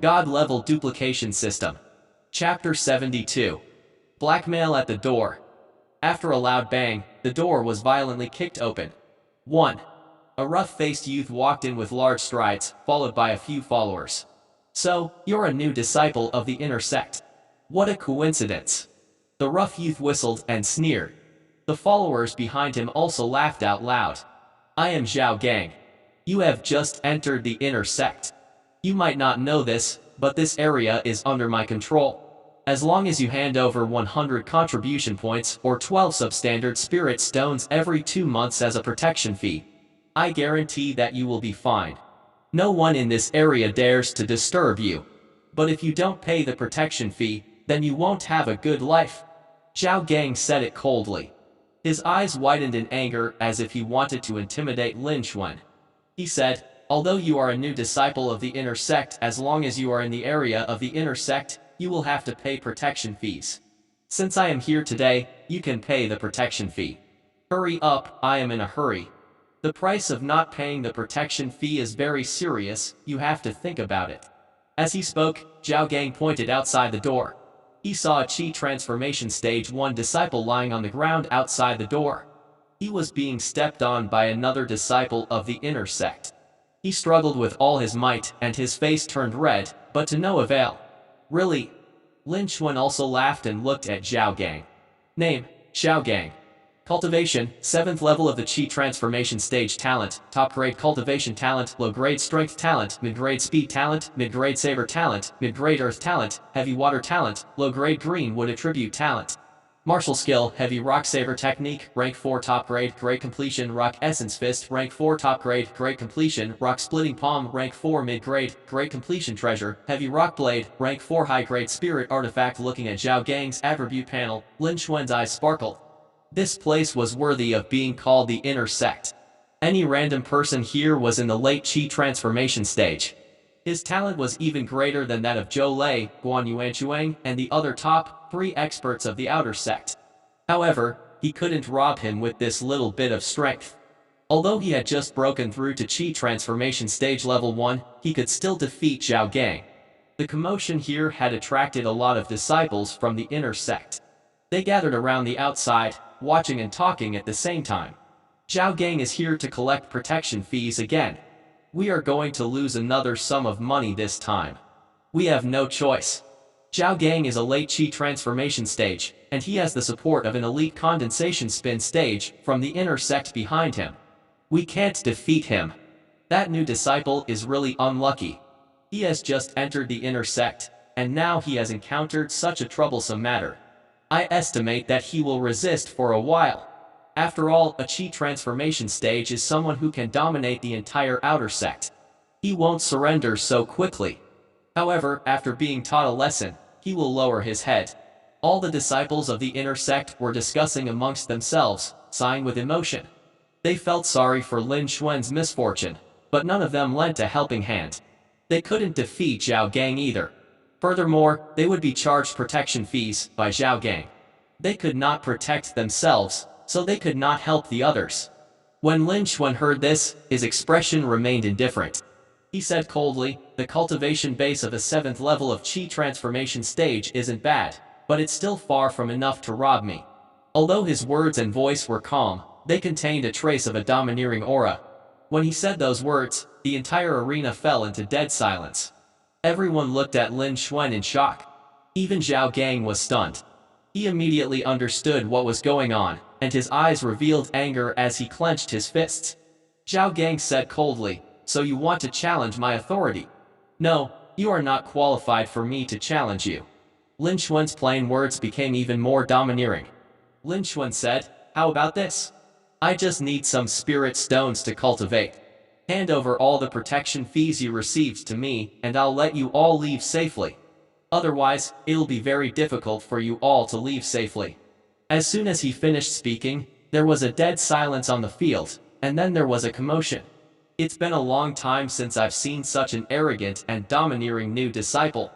God-level duplication system. Chapter 72. Blackmail at the door. After a loud bang, the door was violently kicked open. 1. A rough-faced youth walked in with large strides, followed by a few followers. "So, you're a new disciple of the inner sect. What a coincidence." The rough youth whistled and sneered. The followers behind him also laughed out loud. "I am Zhao Gang. You have just entered the inner sect. You might not know this, but this area is under my control. As long as you hand over 100 contribution points or 12 substandard spirit stones every 2 months as a protection fee, I guarantee that you will be fine. No one in this area dares to disturb you. But if you don't pay the protection fee, then you won't have a good life." Zhao Gang said it coldly. His eyes widened in anger as if he wanted to intimidate Lin Xuan. He said, "Although you are a new disciple of the inner sect, as long as you are in the area of the inner sect, you will have to pay protection fees. Since I am here today, you can pay the protection fee. Hurry up, I am in a hurry. The price of not paying the protection fee is very serious, you have to think about it." As he spoke, Zhao Gang pointed outside the door. He saw a Qi transformation stage 1 disciple lying on the ground outside the door. He was being stepped on by another disciple of the inner sect. He struggled with all his might and his face turned red, but to no avail. "Really?" Lin Xuan also laughed and looked at Zhao Gang. Name: Zhao Gang. Cultivation: 7th level of the Qi transformation stage talent, top grade cultivation talent, low grade strength talent, mid grade speed talent, mid grade saber talent, mid grade earth talent, heavy water talent, low grade green wood attribute talent. Martial skill: heavy rock saber technique, rank 4 top grade, great completion, rock essence fist, rank 4 top grade, great completion, rock splitting palm, rank 4 mid grade, great completion treasure, heavy rock blade, rank 4 high grade spirit artifact. Looking at Zhao Gang's attribute panel, Lin Xuan's eyes sparkled. This place was worthy of being called the inner sect. Any random person here was in the late Qi transformation stage. His talent was even greater than that of Zhou Lei, Guan Yuanchuang, and the other top 3 experts of the outer sect. However, he couldn't rob him with this little bit of strength. Although he had just broken through to Qi transformation stage level 1, he could still defeat Zhao Gang. The commotion here had attracted a lot of disciples from the inner sect. They gathered around the outside, watching and talking at the same time. "Zhao Gang is here to collect protection fees again. We are going to lose another sum of money this time. We have no choice. Zhao Gang is a late Qi transformation stage, and he has the support of an elite condensation spin stage from the inner sect behind him. We can't defeat him. That new disciple is really unlucky. He has just entered the inner sect, and now he has encountered such a troublesome matter. I estimate that he will resist for a while. After all, a Qi transformation stage is someone who can dominate the entire outer sect. He won't surrender so quickly. However, after being taught a lesson, he will lower his head." All the disciples of the inner sect were discussing amongst themselves, sighing with emotion. They felt sorry for Lin Xuan's misfortune, but none of them lent a helping hand. They couldn't defeat Zhao Gang either. Furthermore, they would be charged protection fees by Zhao Gang. They could not protect themselves, so they could not help the others. When Lin Xuan heard this, his expression remained indifferent. He said coldly, "The cultivation base of a 7th level of Qi transformation stage isn't bad, but it's still far from enough to rob me." Although his words and voice were calm, they contained a trace of a domineering aura. When he said those words, the entire arena fell into dead silence. Everyone looked at Lin Xuan in shock. Even Zhao Gang was stunned. He immediately understood what was going on, and his eyes revealed anger as he clenched his fists. Zhao Gang said coldly, "So you want to challenge my authority? No, you are not qualified for me to challenge you." Lin Xuan's plain words became even more domineering. Lin Xuan said, "How about this? I just need some spirit stones to cultivate. Hand over all the protection fees you received to me, and I'll let you all leave safely. Otherwise, it'll be very difficult for you all to leave safely." As soon as he finished speaking, there was a dead silence on the field, and then there was a commotion. It's been a long time since I've seen such an arrogant and domineering new disciple.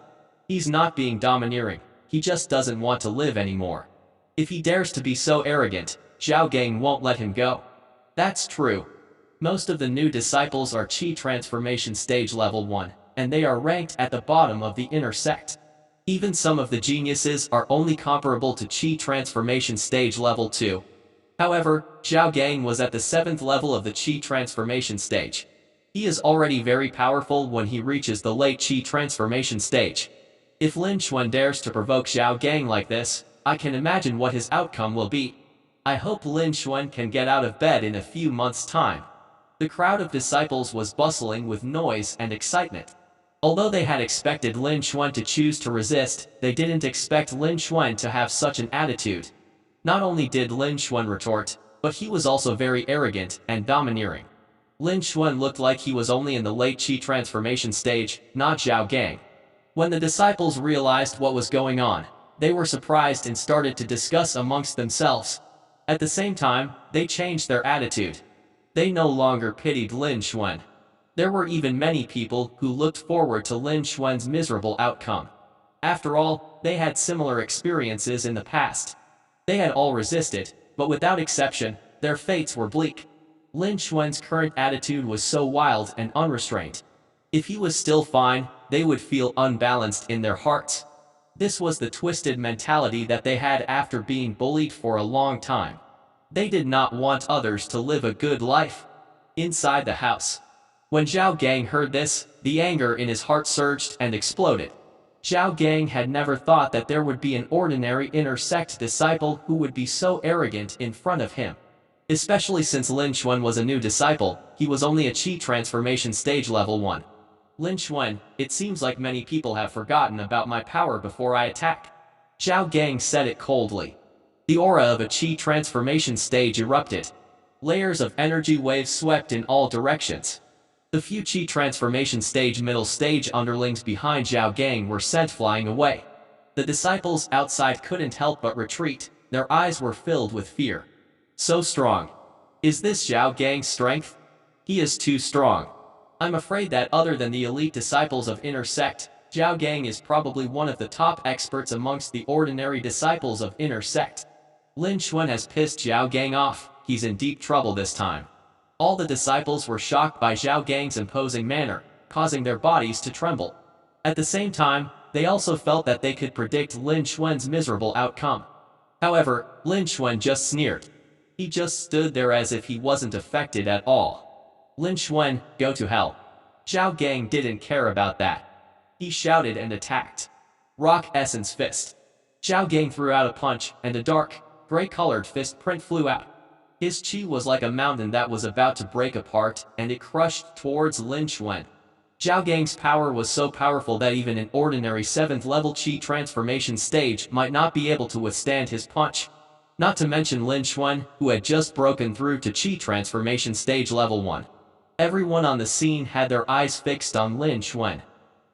He's not being domineering, he just doesn't want to live anymore. If he dares to be so arrogant, Zhao Gang won't let him go. That's true. Most of the new disciples are Qi transformation stage level 1, and they are ranked at the bottom of the inner sect. Even some of the geniuses are only comparable to Qi transformation stage level 2. However, Zhao Gang was at the 7th level of the Qi transformation stage. He is already very powerful when he reaches the late Qi transformation stage. If Lin Xuan dares to provoke Zhao Gang like this, I can imagine what his outcome will be. I hope Lin Xuan can get out of bed in a few months' time. The crowd of disciples was bustling with noise and excitement. Although they had expected Lin Xuan to choose to resist, they didn't expect Lin Xuan to have such an attitude. Not only did Lin Xuan retort, but he was also very arrogant and domineering. Lin Xuan looked like he was only in the late Qi transformation stage, not Zhao Gang. When the disciples realized what was going on, they were surprised and started to discuss amongst themselves. At the same time, they changed their attitude. They no longer pitied Lin Xuan. There were even many people who looked forward to Lin Xuan's miserable outcome. After all, they had similar experiences in the past. They had all resisted, but without exception, their fates were bleak. Lin Xuan's current attitude was so wild and unrestrained. If he was still fine, they would feel unbalanced in their hearts. This was the twisted mentality that they had after being bullied for a long time. They did not want others to live a good life. Inside the house, when Zhao Gang heard this, the anger in his heart surged and exploded. Zhao Gang had never thought that there would be an ordinary inner sect disciple who would be so arrogant in front of him. Especially since Lin Xuan was a new disciple, he was only a Qi transformation stage level 1. Lin Xuan, it seems like many people have forgotten about my power before I attack. Zhao Gang said it coldly. The aura of a Qi transformation stage erupted. Layers of energy waves swept in all directions. The few Qi transformation stage middle stage underlings behind Zhao Gang were sent flying away. The disciples outside couldn't help but retreat, their eyes were filled with fear. So strong. Is this Zhao Gang's strength? He is too strong. I'm afraid that other than the elite disciples of inner sect, Zhao Gang is probably one of the top experts amongst the ordinary disciples of inner sect. Lin Xuan has pissed Zhao Gang off, he's in deep trouble this time. All the disciples were shocked by Zhao Gang's imposing manner, causing their bodies to tremble. At the same time, they also felt that they could predict Lin Xuan's miserable outcome. However, Lin Xuan just sneered. He just stood there as if he wasn't affected at all. Lin Xuan, go to hell. Zhao Gang didn't care about that. He shouted and attacked. Rock Essence Fist. Zhao Gang threw out a punch, and a dark, gray-colored fist print flew out. His chi was like a mountain that was about to break apart, and it crushed towards Lin Xuan. Zhao Gang's power was so powerful that even an ordinary 7th level Qi transformation stage might not be able to withstand his punch. Not to mention Lin Xuan, who had just broken through to Qi transformation stage level 1. Everyone on the scene had their eyes fixed on Lin Xuan.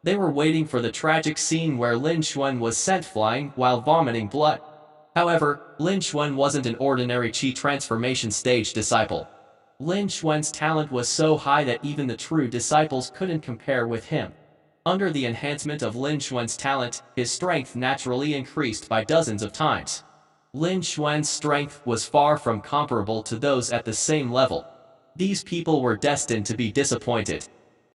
They were waiting for the tragic scene where Lin Xuan was sent flying while vomiting blood. However, Lin Xuan wasn't an ordinary Qi transformation stage disciple. Lin Xuan's talent was so high that even the true disciples couldn't compare with him. Under the enhancement of Lin Xuan's talent, his strength naturally increased by dozens of times. Lin Xuan's strength was far from comparable to those at the same level. These people were destined to be disappointed.